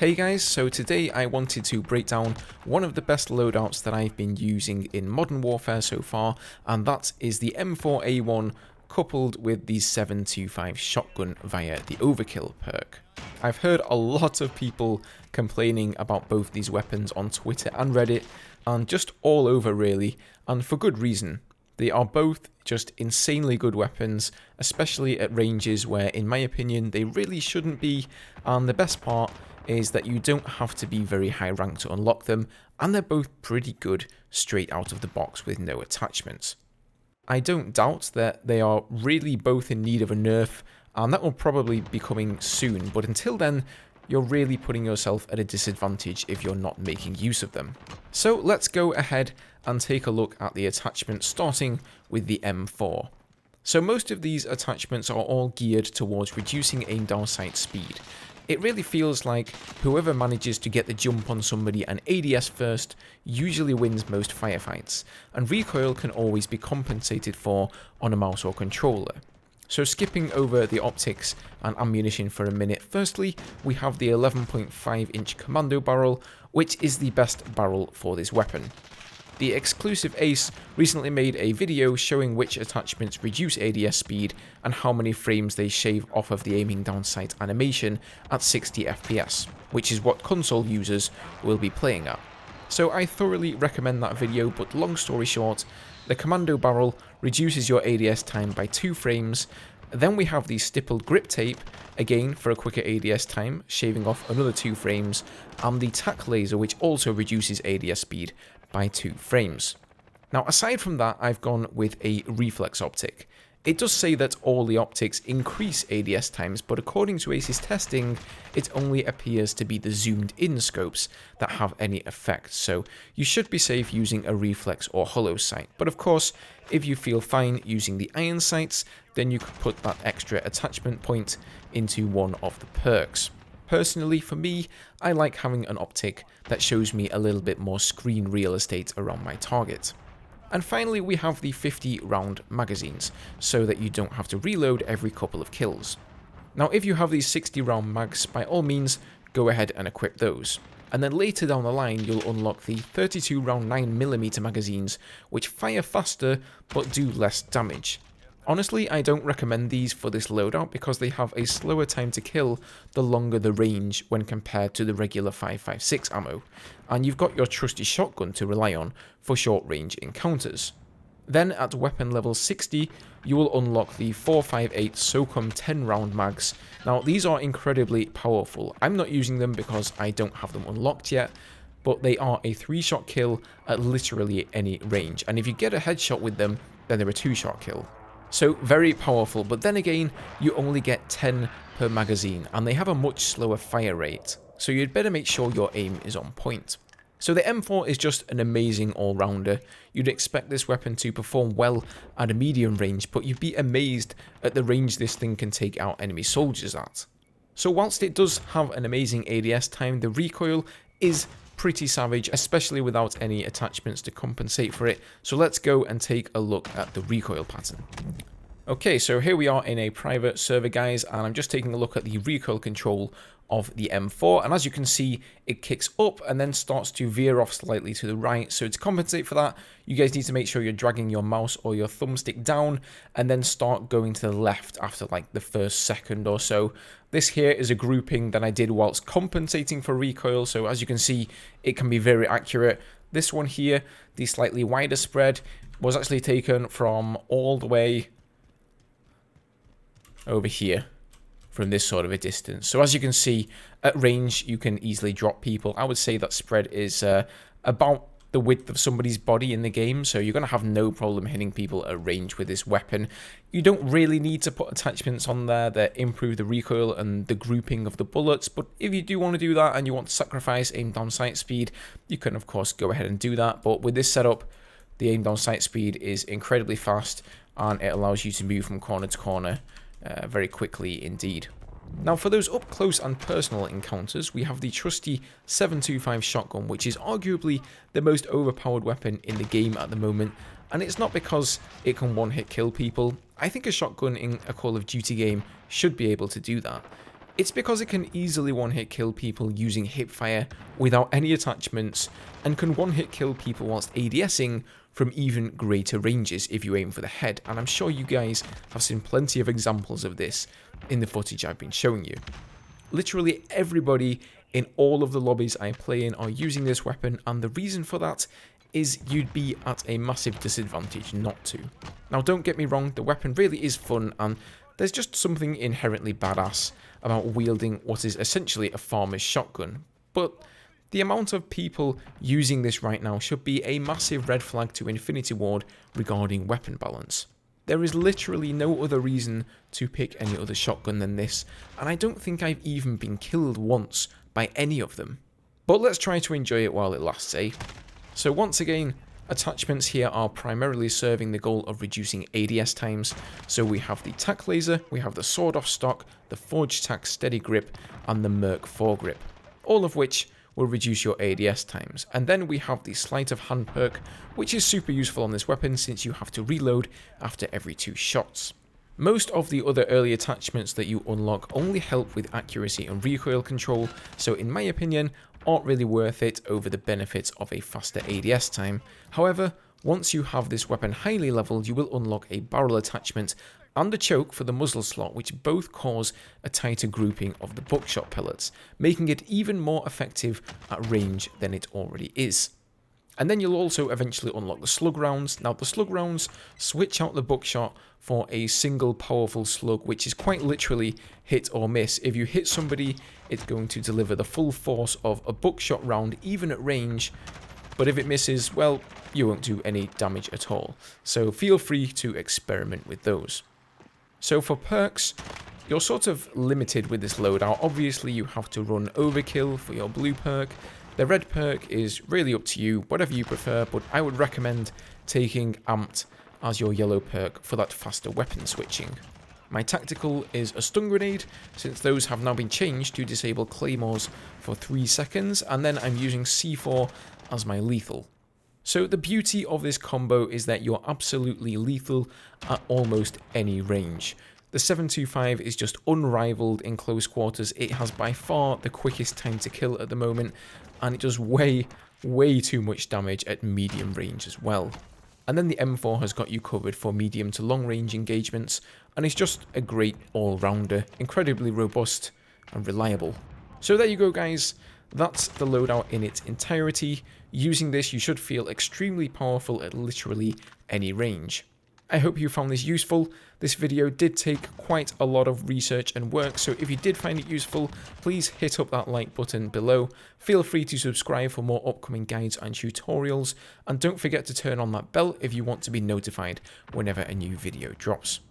Hey guys, so today I wanted to break down one of the best loadouts that I've been using in Modern Warfare so far, and that is the M4A1 coupled with the 7.25 shotgun via the Overkill perk. I've heard a lot of people complaining about both these weapons on Twitter and Reddit, and just all over really, and for good reason. They are both just insanely good weapons, especially at ranges where, in my opinion, they really shouldn't be, and the best part is that you don't have to be very high ranked to unlock them, and they're both pretty good straight out of the box with no attachments. I don't doubt that they are really both in need of a nerf, and that will probably be coming soon, but until then, you're really putting yourself at a disadvantage if you're not making use of them. So let's go ahead and take a look at the attachments, starting with the M4. So most of these attachments are all geared towards reducing aim down sight speed. It really feels like whoever manages to get the jump on somebody and ADS first usually wins most firefights, and recoil can always be compensated for on a mouse or controller. So skipping over the optics and ammunition for a minute, firstly we have the 11.5 inch commando barrel, which is the best barrel for this weapon. The exclusive Ace recently made a video showing which attachments reduce ADS speed and how many frames they shave off of the aiming down sight animation at 60 FPS, which is what console users will be playing at. So I thoroughly recommend that video, but long story short, the commando barrel reduces your ADS time by 2 frames. Then we have the stippled grip tape, again for a quicker ADS time, shaving off another 2 frames, and the tack laser, which also reduces ADS speed by 2 frames. Now aside from that, I've gone with a reflex optic. It does say that all the optics increase ADS times, but according to Ace's testing, it only appears to be the zoomed in scopes that have any effect, so you should be safe using a reflex or hollow sight. But of course, if you feel fine using the iron sights, then you could put that extra attachment point into one of the perks. Personally, for me, I like having an optic that shows me a little bit more screen real estate around my target. And finally, we have the 50 round magazines, so that you don't have to reload every couple of kills. Now, if you have these 60 round mags, by all means, go ahead and equip those. And then later down the line, you'll unlock the 32 round 9mm magazines, which fire faster, but do less damage. Honestly, I don't recommend these for this loadout because they have a slower time to kill the longer the range when compared to the regular 5.56 ammo, and you've got your trusty shotgun to rely on for short range encounters. Then at weapon level 60, you will unlock the 4.58 SOCOM 10 round mags. Now these are incredibly powerful. I'm not using them because I don't have them unlocked yet, but they are a 3-shot kill at literally any range, and if you get a headshot with them, then they're a 2-shot kill. So very powerful, but then again, you only get 10 per magazine, and they have a much slower fire rate, so you'd better make sure your aim is on point. So the M4 is just an amazing all-rounder. You'd expect this weapon to perform well at a medium range, but you'd be amazed at the range this thing can take out enemy soldiers at. So whilst it does have an amazing ADS time, the recoil is pretty savage, especially without any attachments to compensate for it. So let's go and take a look at the recoil pattern. Okay, so here we are in a private server, guys, and I'm just taking a look at the recoil control of the M4, and as you can see, it kicks up and then starts to veer off slightly to the right. So to compensate for that, you guys need to make sure you're dragging your mouse or your thumbstick down and then start going to the left after like the first second or so. This here is a grouping that I did whilst compensating for recoil, so as you can see, it can be very accurate. This one here, the slightly wider spread, was actually taken from all the way over here, from this sort of a distance. So as you can see, at range, you can easily drop people. I would say that spread is about the width of somebody's body in the game, so you're going to have no problem hitting people at range with this weapon. You don't really need to put attachments on there that improve the recoil and the grouping of the bullets, but if you do want to do that and you want to sacrifice aim down sight speed, you can of course go ahead and do that. But with this setup, the aim down sight speed is incredibly fast, and it allows you to move from corner to corner very quickly indeed. Now for those up close and personal encounters, we have the trusty 7.25 shotgun, which is arguably the most overpowered weapon in the game at the moment, and it's not because it can one-hit kill people. I think a shotgun in a Call of Duty game should be able to do that. It's because it can easily one-hit kill people using hipfire without any attachments, and can one-hit kill people whilst ADSing from even greater ranges if you aim for the head, and I'm sure you guys have seen plenty of examples of this in the footage I've been showing you. Literally everybody in all of the lobbies I play in are using this weapon, and the reason for that is you'd be at a massive disadvantage not to. Now don't get me wrong, the weapon really is fun, and there's just something inherently badass about wielding what is essentially a farmer's shotgun, but the amount of people using this right now should be a massive red flag to Infinity Ward regarding weapon balance. There is literally no other reason to pick any other shotgun than this, and I don't think I've even been killed once by any of them. But let's try to enjoy it while it lasts, eh? So once again, attachments here are primarily serving the goal of reducing ADS times. So we have the tack laser, we have the sword off stock, the forged tack steady grip, and the Merc foregrip, all of which will reduce your ADS times. And then we have the sleight of hand perk, which is super useful on this weapon since you have to reload after every 2 shots. Most of the other early attachments that you unlock only help with accuracy and recoil control, so in my opinion, aren't really worth it over the benefits of a faster ADS time. However, once you have this weapon highly leveled, you will unlock a barrel attachment and a choke for the muzzle slot, which both cause a tighter grouping of the buckshot pellets, making it even more effective at range than it already is. And then you'll also eventually unlock the slug rounds. Now the slug rounds switch out the buckshot for a single powerful slug, which is quite literally hit or miss. If you hit somebody, it's going to deliver the full force of a buckshot round even at range, but if it misses, well, you won't do any damage at all. So feel free to experiment with those. So for perks, you're sort of limited with this loadout. Obviously you have to run overkill for your blue perk. The red perk is really up to you, whatever you prefer, but I would recommend taking amped as your yellow perk for that faster weapon switching. My tactical is a stun grenade, since those have now been changed to disable claymores for 3 seconds, and then I'm using C4 as my lethal. So the beauty of this combo is that you're absolutely lethal at almost any range. The 725 is just unrivaled in close quarters. It has by far the quickest time to kill at the moment, and it does way too much damage at medium range as well. And then the M4 has got you covered for medium to long range engagements, and it's just a great all-rounder, incredibly robust and reliable. So there you go guys, that's the loadout in its entirety. Using this you should feel extremely powerful at literally any range. I hope you found this useful. This video did take quite a lot of research and work, so if you did find it useful, please hit up that like button below. Feel free to subscribe for more upcoming guides and tutorials, and don't forget to turn on that bell if you want to be notified whenever a new video drops.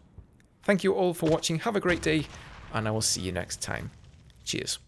Thank you all for watching, have a great day, and I will see you next time. Cheers.